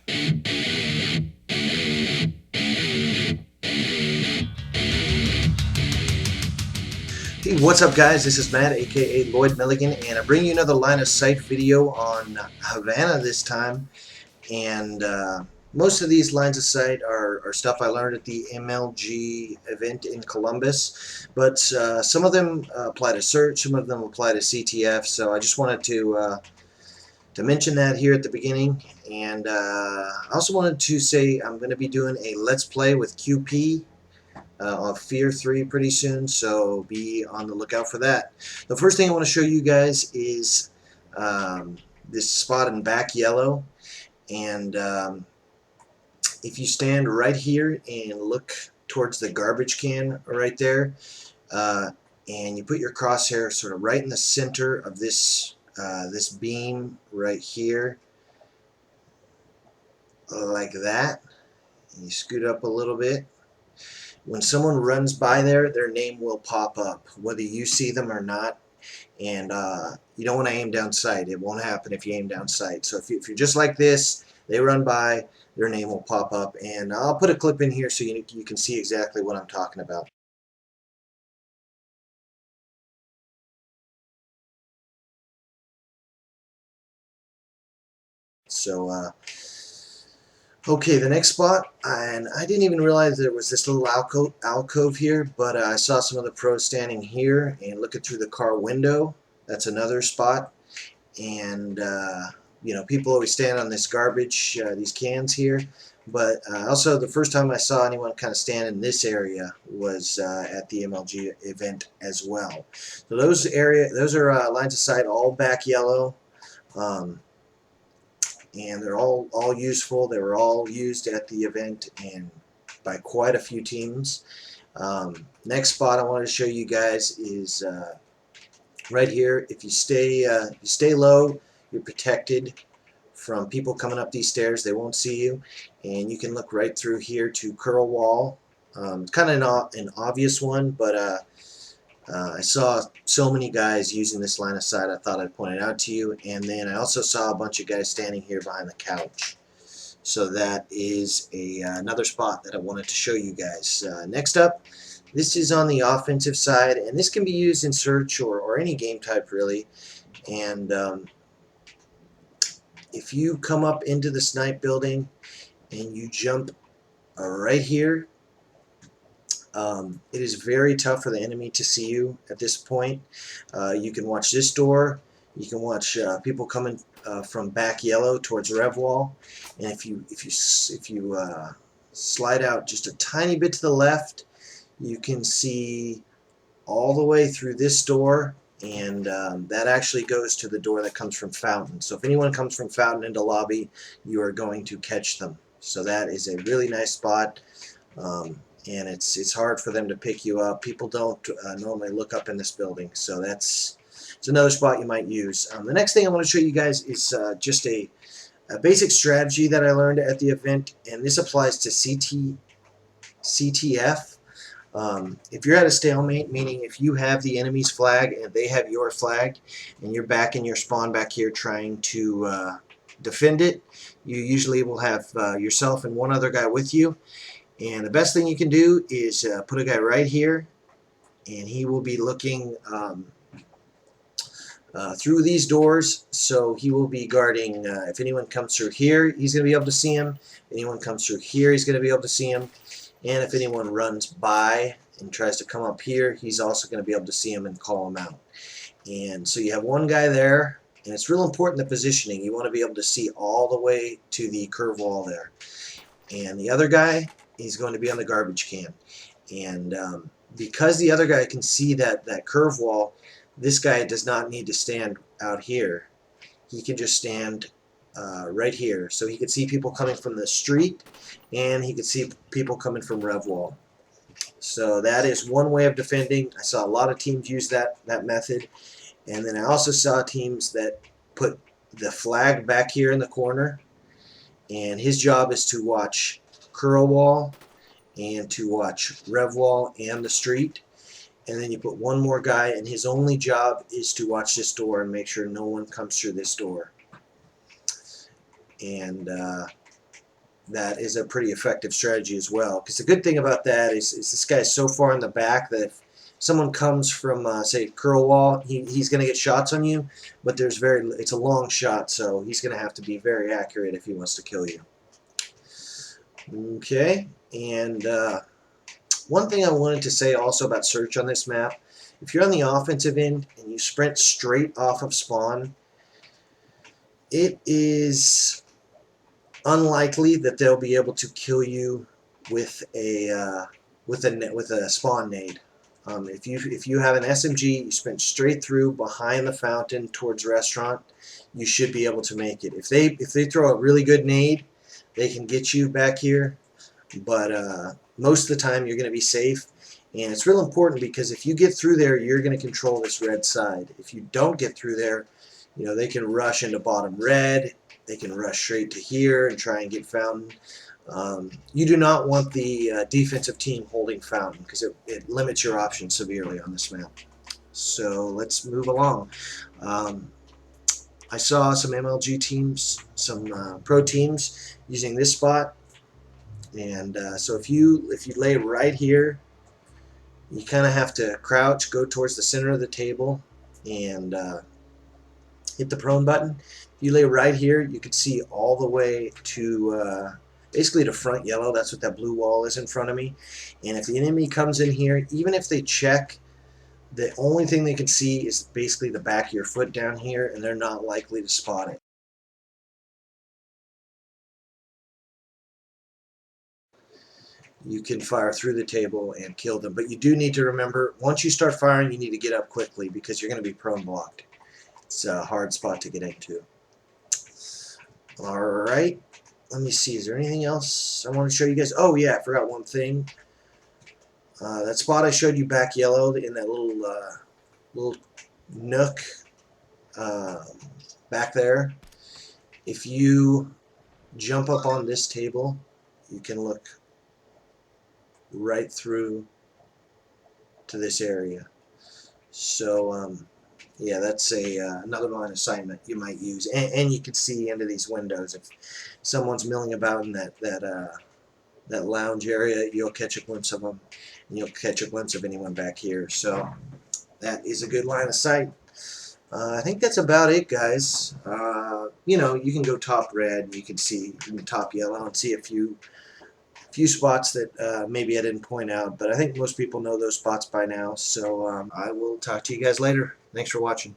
Hey, what's up guys? This is Matt, aka Lloyd Milligan, and I bring you another line of sight video on Havana this time. And most of these lines of sight are stuff I learned at the MLG event in Columbus, but some of them apply to search, some of them apply to CTF, so I just wanted to mention that here at the beginning. And I also wanted to say I'm going to be doing a Let's Play with QP of Fear 3 pretty soon, so be on the lookout for that. The first thing I want to show you guys is this spot in back yellow, and if you stand right here and look towards the garbage can right there, and you put your crosshair sort of right in the center of this this beam right here, like that, and you scoot up a little bit. When someone runs by there, their name will pop up, whether you see them or not. And you don't want to aim down sight. It won't happen if you aim down sight. So if you're just like this, they run by, their name will pop up. And I'll put a clip in here so you can see exactly what I'm talking about. So, okay, the next spot, and I didn't even realize there was this little alcove here, but I saw some of the pros standing here and looking through the car window. That's another spot. And you know, people always stand on this garbage, these cans here. But also, the first time I saw anyone kind of stand in this area was at the MLG event as well. So those are lines of sight, all back yellow. And they're all useful. They were all used at the event and by quite a few teams. Next spot I wanted to show you guys is right here. If you stay low, you're protected from people coming up these stairs. They won't see you, and you can look right through here to curl wall. Kind of an obvious one, but I saw so many guys using this line of sight, I thought I'd point it out to you. And then I also saw a bunch of guys standing here behind the couch. So that is another spot that I wanted to show you guys. Next up, this is on the offensive side, and this can be used in search or any game type really. And if you come up into the snipe building and you jump right here, it is very tough for the enemy to see you at this point. You can watch this door. You can watch people coming from back yellow towards rev wall, and if you slide out just a tiny bit to the left, you can see all the way through this door, and that actually goes to the door that comes from Fountain. So if anyone comes from Fountain into lobby, you are going to catch them. So that is a really nice spot. And it's hard for them to pick you up. People don't normally look up in this building, so it's another spot you might use. The next thing I want to show you guys is just a basic strategy that I learned at the event, and this applies to CTF. If you're at a stalemate, meaning if you have the enemy's flag and they have your flag, and you're back in your spawn back here trying to defend it, you usually will have yourself and one other guy with you. And the best thing you can do is put a guy right here, and he will be looking through these doors. So he will be guarding, if anyone comes through here, he's going to be able to see him. If anyone comes through here, he's going to be able to see him. And if anyone runs by and tries to come up here, he's also going to be able to see him and call him out. And so you have one guy there, and it's real important, the positioning. You want to be able to see all the way to the curve wall there. And the other guy, he's going to be on the garbage can. And because the other guy can see that curve wall, this guy does not need to stand out here. He can just stand right here. So he could see people coming from the street, and he could see people coming from rev wall. So that is one way of defending. I saw a lot of teams use that method. And then I also saw teams that put the flag back here in the corner, and his job is to watch curl wall and to watch rev wall and the street. And then you put one more guy, and his only job is to watch this door and make sure no one comes through this door. And that is a pretty effective strategy as well. Because the good thing about that is this guy's so far in the back that if someone comes from, say, curl wall, he's going to get shots on you, but it's a long shot, so he's going to have to be very accurate if he wants to kill you. Okay, and one thing I wanted to say also about search on this map, if you're on the offensive end and you sprint straight off of spawn, it is unlikely that they'll be able to kill you with a spawn nade. If you have an SMG, you sprint straight through behind the fountain towards restaurant, you should be able to make it. If they throw a really good nade, they can get you back here, but most of the time you're going to be safe. And it's real important because if you get through there, you're going to control this red side. If you don't get through there, you know, they can rush into bottom red. They can rush straight to here and try and get fountain. You do not want the defensive team holding fountain because it limits your options severely on this map. So let's move along. I saw some MLG teams, some pro teams using this spot. And so if you lay right here, you kind of have to crouch, go towards the center of the table, and hit the prone button. If you lay right here, you can see all the way to basically to front yellow. That's what that blue wall is in front of me. And if the enemy comes in here, even if they check, the only thing they can see is basically the back of your foot down here, and they're not likely to spot it. You can fire through the table and kill them. But you do need to remember, once you start firing, you need to get up quickly because you're going to be prone blocked. It's a hard spot to get into. Alright, let me see. Is there anything else I want to show you guys? Oh yeah, I forgot one thing. That spot I showed you back yellow in that little nook back there. If you jump up on this table, you can look right through to this area. So yeah, that's another line of sight you might use, and you can see into these windows. If someone's milling about in that lounge area, you'll catch a glimpse of them, and you'll catch a glimpse of anyone back here. So that is a good line of sight. I think that's about it, guys. You know, you can go top red, you can see top yellow, and see a few spots that maybe I didn't point out, but I think most people know those spots by now. So I will talk to you guys later. Thanks for watching.